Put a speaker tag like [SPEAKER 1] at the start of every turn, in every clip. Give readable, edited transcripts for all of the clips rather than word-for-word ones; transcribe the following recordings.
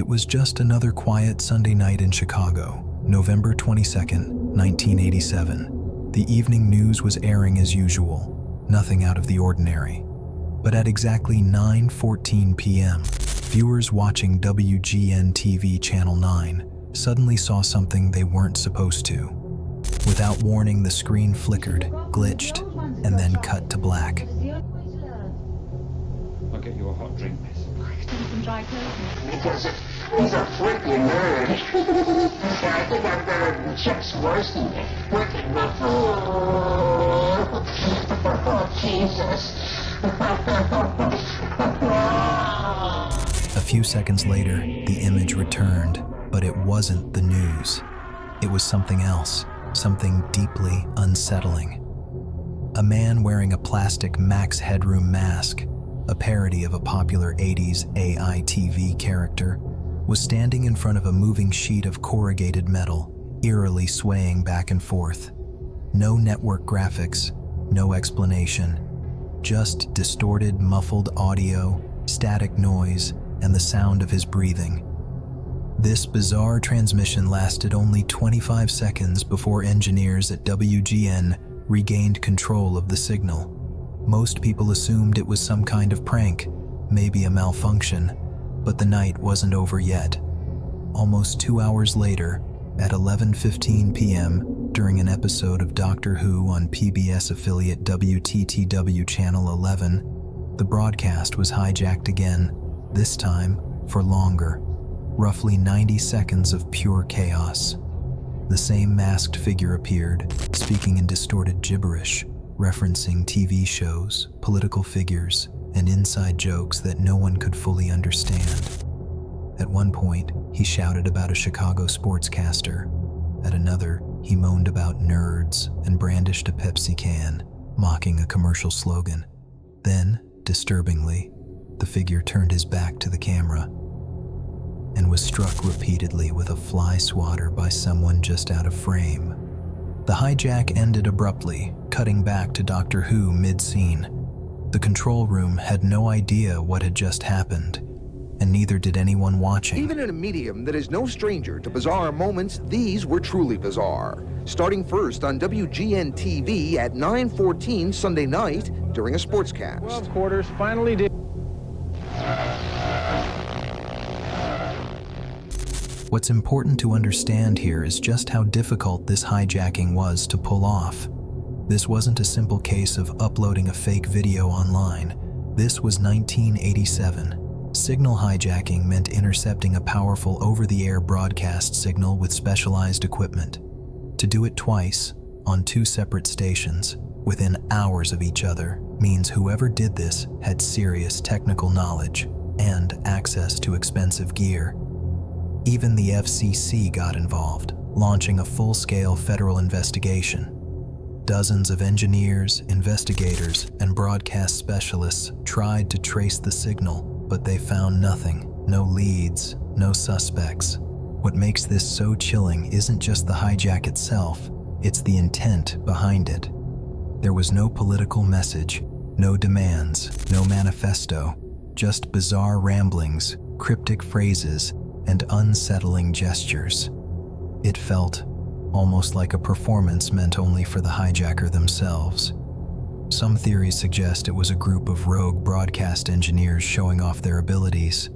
[SPEAKER 1] was just another quiet Sunday night in Chicago, November 22nd, 1987. The evening news was airing as usual, nothing out of the ordinary. But at exactly 9:14 p.m., viewers watching WGN-TV Channel 9 suddenly saw something they weren't supposed to. Without warning, the screen flickered, glitched, and then cut to black.
[SPEAKER 2] I'll get you a hot drink, miss.
[SPEAKER 3] Some dry clothes.
[SPEAKER 4] Because he's a freaking nerd. I think I'm gonna check Swarsky. Freaking oh, Jesus.
[SPEAKER 1] A few seconds later, the image returned, but it wasn't the news. It was something else, something deeply unsettling. A man wearing a plastic Max Headroom mask, a parody of a popular 80s AI TV character, was standing in front of a moving sheet of corrugated metal, eerily swaying back and forth. No network graphics, no explanation, just distorted, muffled audio, static noise, and the sound of his breathing. This bizarre transmission lasted only 25 seconds before engineers at WGN regained control of the signal. Most people assumed it was some kind of prank, maybe a malfunction, but the night wasn't over yet. Almost 2 hours later, at 11:15 p.m., during an episode of Doctor Who on PBS affiliate WTTW Channel 11, the broadcast was hijacked again, this time for longer, roughly 90 seconds of pure chaos. The same masked figure appeared, speaking in distorted gibberish, referencing TV shows, political figures, and inside jokes that no one could fully understand. At one point, he shouted about a Chicago sportscaster. At another, he moaned about nerds and brandished a Pepsi can, mocking a commercial slogan. Then, disturbingly, the figure turned his back to the camera and was struck repeatedly with a fly swatter by someone just out of frame. The hijack ended abruptly, cutting back to Doctor Who mid-scene. The control room had no idea what had just happened, and neither did anyone watching.
[SPEAKER 5] Even in a medium that is no stranger to bizarre moments, these were truly bizarre. Starting first on WGN-TV at 9:14 Sunday night during a sportscast.
[SPEAKER 2] 12 quarters finally did.
[SPEAKER 1] What's important to understand here is just how difficult this hijacking was to pull off. This wasn't a simple case of uploading a fake video online. This was 1987. Signal hijacking meant intercepting a powerful over-the-air broadcast signal with specialized equipment. To do it twice, on two separate stations, within hours of each other, means whoever did this had serious technical knowledge and access to expensive gear. Even the FCC got involved, launching a full-scale federal investigation. Dozens of engineers, investigators, and broadcast specialists tried to trace the signal, but they found nothing. No leads, no suspects. What makes this so chilling isn't just the hijack itself, it's the intent behind it. There was no political message, no demands, no manifesto, just bizarre ramblings, cryptic phrases, and unsettling gestures. It felt almost like a performance meant only for the hijacker themselves. Some theories suggest it was a group of rogue broadcast engineers showing off their abilities.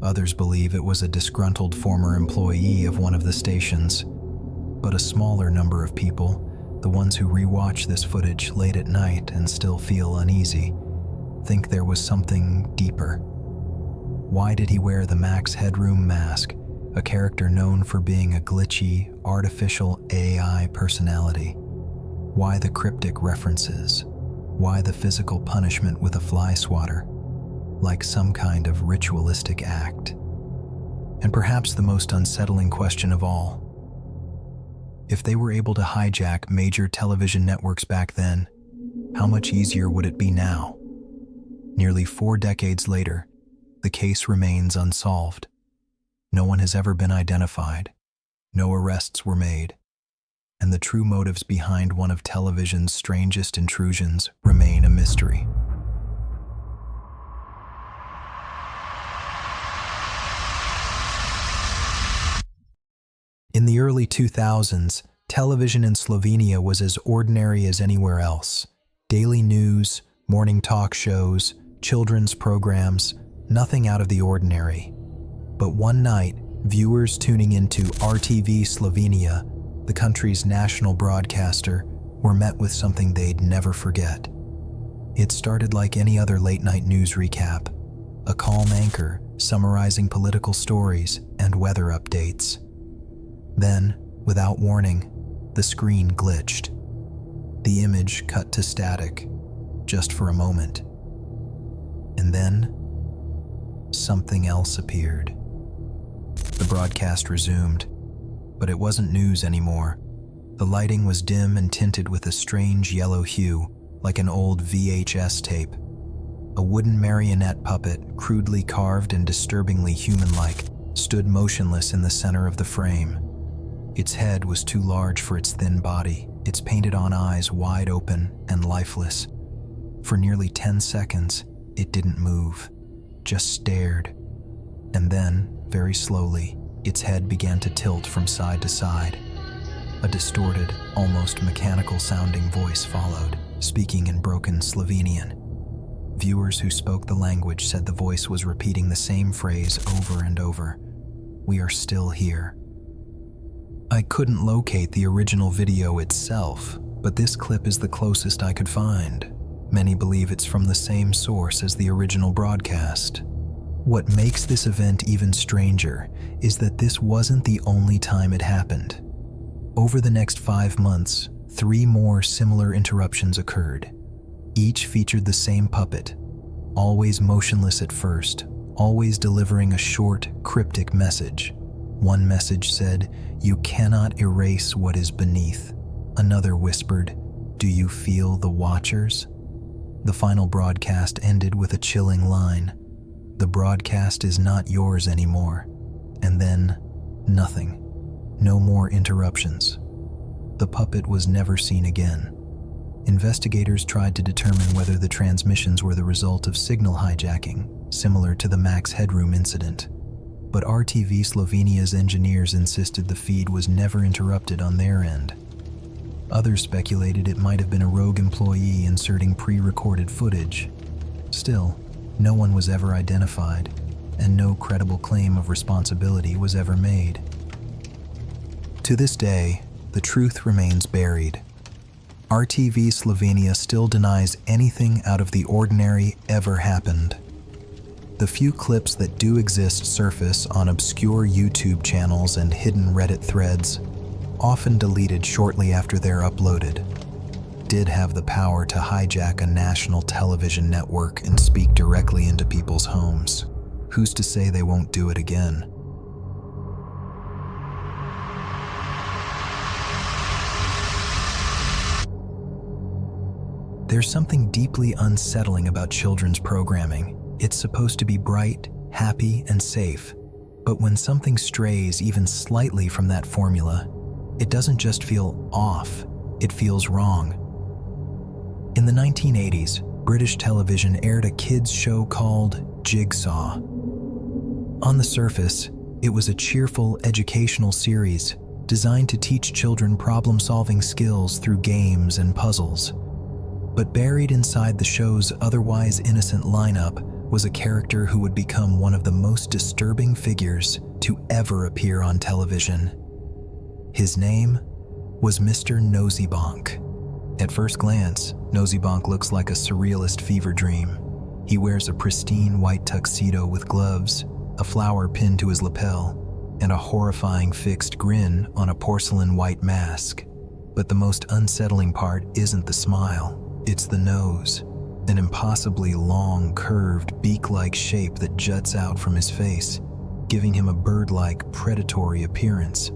[SPEAKER 1] Others believe it was a disgruntled former employee of one of the stations. But a smaller number of people, the ones who rewatch this footage late at night and still feel uneasy, think there was something deeper. Why did he wear the Max Headroom mask, a character known for being a glitchy, artificial AI personality? Why the cryptic references? Why the physical punishment with a fly swatter? Like some kind of ritualistic act. And perhaps the most unsettling question of all. If they were able to hijack major television networks back then, how much easier would it be now? Nearly 4 decades later, the case remains unsolved. No one has ever been identified. No arrests were made. And the true motives behind one of television's strangest intrusions remain a mystery. early 2000s, television in Slovenia was as ordinary as anywhere else. Daily news, morning talk shows, children's programs, nothing out of the ordinary. But one night, viewers tuning into RTV Slovenia, the country's national broadcaster, were met with something they'd never forget. It started like any other late-night news recap, a calm anchor summarizing political stories and weather updates. Then, without warning, the screen glitched. The image cut to static, just for a moment. And then, something else appeared. The broadcast resumed, but it wasn't news anymore. The lighting was dim and tinted with a strange yellow hue, like an old VHS tape. A wooden marionette puppet, crudely carved and disturbingly human-like, stood motionless in the center of the frame. Its head was too large for its thin body, its painted-on eyes wide open and lifeless. For nearly 10 seconds, it didn't move, just stared. And then, very slowly, its head began to tilt from side to side. A distorted, almost mechanical-sounding voice followed, speaking in broken Slovenian. Viewers who spoke the language said the voice was repeating the same phrase over and over. "We are still here." I couldn't locate the original video itself, but this clip is the closest I could find. Many believe it's from the same source as the original broadcast. What makes this event even stranger is that this wasn't the only time it happened. Over the next 5 months, 3 more similar interruptions occurred. Each featured the same puppet, always motionless at first, always delivering a short, cryptic message. One message said, "You cannot erase what is beneath." Another whispered, "Do you feel the watchers?" The final broadcast ended with a chilling line, "The broadcast is not yours anymore." And then, nothing. No more interruptions. The puppet was never seen again. Investigators tried to determine whether the transmissions were the result of signal hijacking, similar to the Max Headroom incident. But RTV Slovenia's engineers insisted the feed was never interrupted on their end. Others speculated it might have been a rogue employee inserting pre-recorded footage. Still, no one was ever identified, and no credible claim of responsibility was ever made. To this day, the truth remains buried. RTV Slovenia still denies anything out of the ordinary ever happened. The few clips that do exist surface on obscure YouTube channels and hidden Reddit threads, often deleted shortly after they're uploaded, did have the power to hijack a national television network and speak directly into people's homes. Who's to say they won't do it again? There's something deeply unsettling about children's programming. It's supposed to be bright, happy, and safe. But when something strays even slightly from that formula, it doesn't just feel off, it feels wrong. In the 1980s, British television aired a kids' show called Jigsaw. On the surface, it was a cheerful educational series designed to teach children problem-solving skills through games and puzzles. But buried inside the show's otherwise innocent lineup was a character who would become one of the most disturbing figures to ever appear on television. His name was Mister Noseybonk. At first glance, Nosybonk looks like a surrealist fever dream. He wears a pristine white tuxedo with gloves, a flower pinned to his lapel, and a horrifying fixed grin on a porcelain white mask. But the most unsettling part isn't the smile. It's the nose, an impossibly long, curved, beak-like shape that juts out from his face, giving him a bird-like, predatory appearance.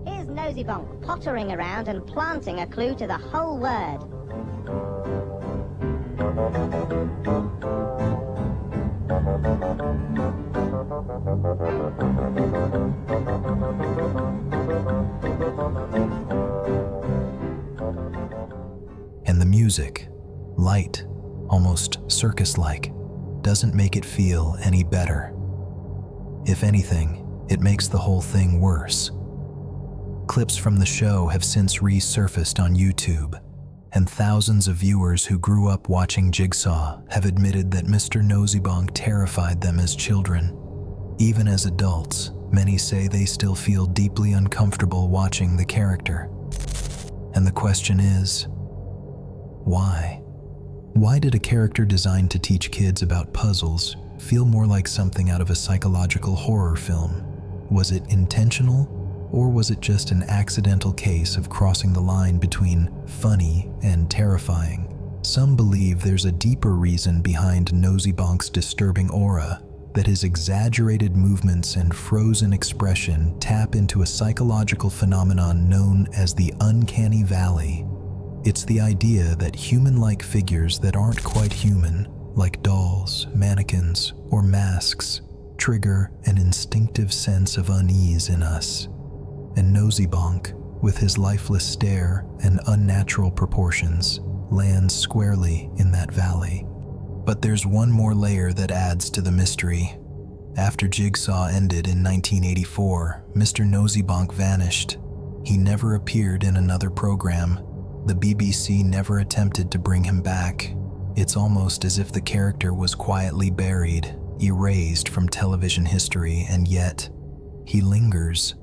[SPEAKER 6] Here's Nosybonk pottering around and planting a clue to the whole word.
[SPEAKER 1] And the music, light, almost circus-like, doesn't make it feel any better. If anything, it makes the whole thing worse. Clips from the show have since resurfaced on YouTube, and thousands of viewers who grew up watching Jigsaw have admitted that Mr. Noseybonk terrified them as children. Even as adults, many say they still feel deeply uncomfortable watching the character. And the question is, why? Why did a character designed to teach kids about puzzles feel more like something out of a psychological horror film? Was it intentional, or was it just an accidental case of crossing the line between funny and terrifying? Some believe there's a deeper reason behind Nosybonk's disturbing aura, that his exaggerated movements and frozen expression tap into a psychological phenomenon known as the uncanny valley. It's the idea that human-like figures that aren't quite human, like dolls, mannequins, or masks, trigger an instinctive sense of unease in us. And Nosybonk, with his lifeless stare and unnatural proportions, lands squarely in that valley. But there's one more layer that adds to the mystery. After Jigsaw ended in 1984, Mr. Noseybonk vanished. He never appeared in another program. The BBC never attempted to bring him back. It's almost as if the character was quietly buried, erased from television history, and yet, he lingers.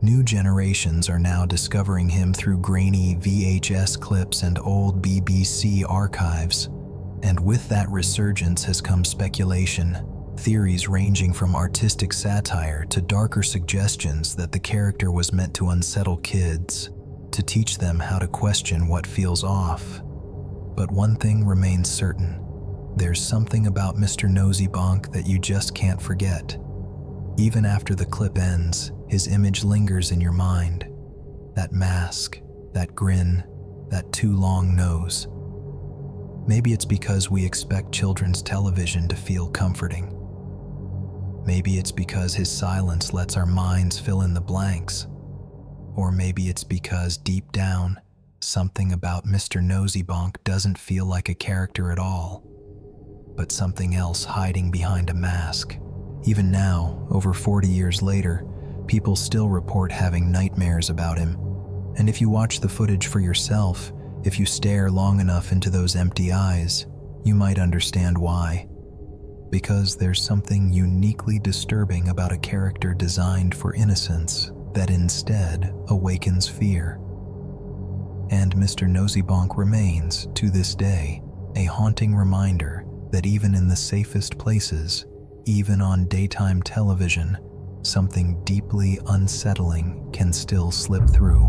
[SPEAKER 1] New generations are now discovering him through grainy VHS clips and old BBC archives. And with that resurgence has come speculation, theories ranging from artistic satire to darker suggestions that the character was meant to unsettle kids, to teach them how to question what feels off. But one thing remains certain. There's something about Mr. Noseybonk that you just can't forget. Even after the clip ends, his image lingers in your mind. That mask, that grin, that too long nose. Maybe it's because we expect children's television to feel comforting. Maybe it's because his silence lets our minds fill in the blanks. Or maybe it's because deep down, something about Mr. Noseybonk doesn't feel like a character at all, but something else hiding behind a mask. Even now, over 40 years later, people still report having nightmares about him. And if you watch the footage for yourself, if you stare long enough into those empty eyes, you might understand why. Because there's something uniquely disturbing about a character designed for innocence that instead awakens fear. And Mr. Noseybonk remains, to this day, a haunting reminder that even in the safest places, even on daytime television, something deeply unsettling can still slip through.